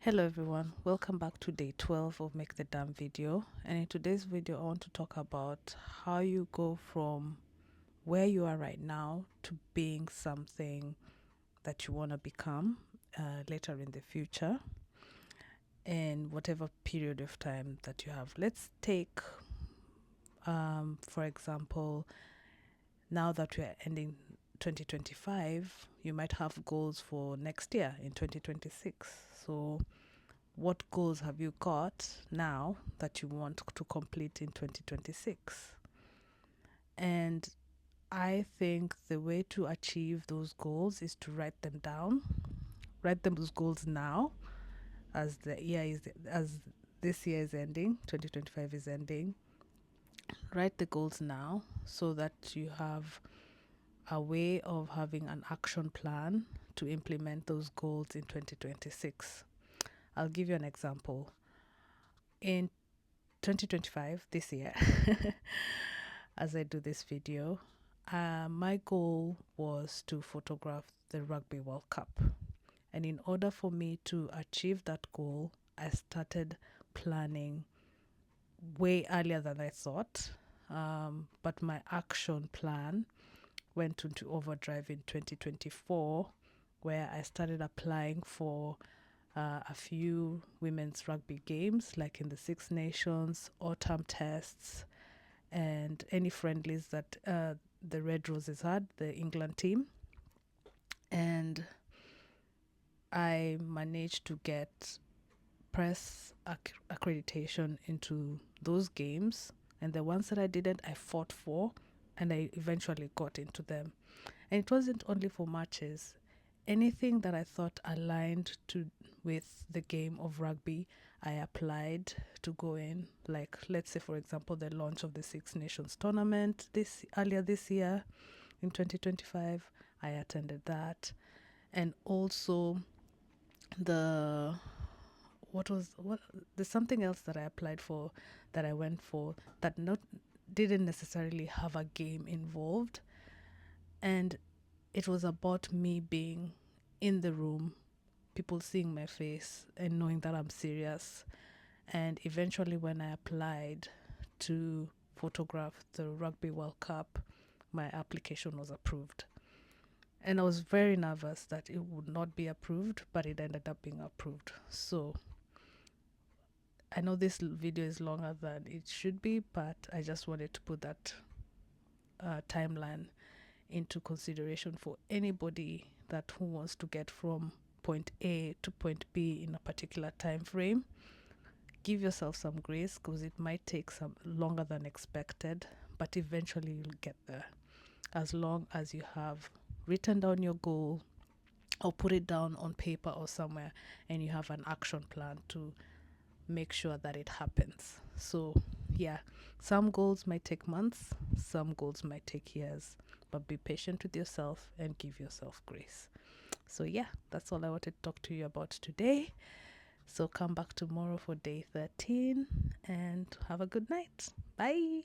Hello everyone, welcome back to day 12 of Make the Damn video. And in today's video, I want to talk about how you go from where you are right now to being something that you want to become later in the future, in whatever period of time that you have. Let's take, for example, now that we are ending 2025, you might have goals for next year in 2026. So what goals have you got now that you want to complete in 2026? And I think the way to achieve those goals is to write them down. Write them those goals now as this year is ending, 2025 is ending. Write the goals now so that you have a way of having an action plan to implement those goals in 2026. I'll give you an example. In 2025, this year, as I do this video, my goal was to photograph the Rugby World Cup. And in order for me to achieve that goal, I started planning way earlier than I thought. But my action plan went into overdrive in 2024, where I started applying for a few women's rugby games, like in the Six Nations, autumn tests, and any friendlies that the Red Roses had, the England team. And I managed to get press accreditation into those games. And the ones that I didn't, I fought for, and I eventually got into them. And it wasn't only for matches. Anything that I thought aligned with the game of rugby, I applied to go in. Like, let's say, for example, the launch of the Six Nations tournament earlier this year in 2025, I attended that. And also the there's something else that I applied for, that I went for, that didn't necessarily have a game involved, and it was about me being in the room, people seeing my face and knowing that I'm serious. And eventually, when I applied to photograph the Rugby World Cup, my application was approved. And I was very nervous that it would not be approved, but it ended up being approved. So I know this video is longer than it should be, but I just wanted to put that timeline into consideration for anybody who wants to get from point A to point B in a particular time frame. Give yourself some grace, because it might take some longer than expected, but eventually you'll get there, as long as you have written down your goal or put it down on paper or somewhere, and you have an action plan to make sure that it happens. So yeah, some goals might take months, some goals might take years, but be patient with yourself and give yourself grace. So yeah, that's all I wanted to talk to you about today. So come back tomorrow for day 13 and have a good night. Bye.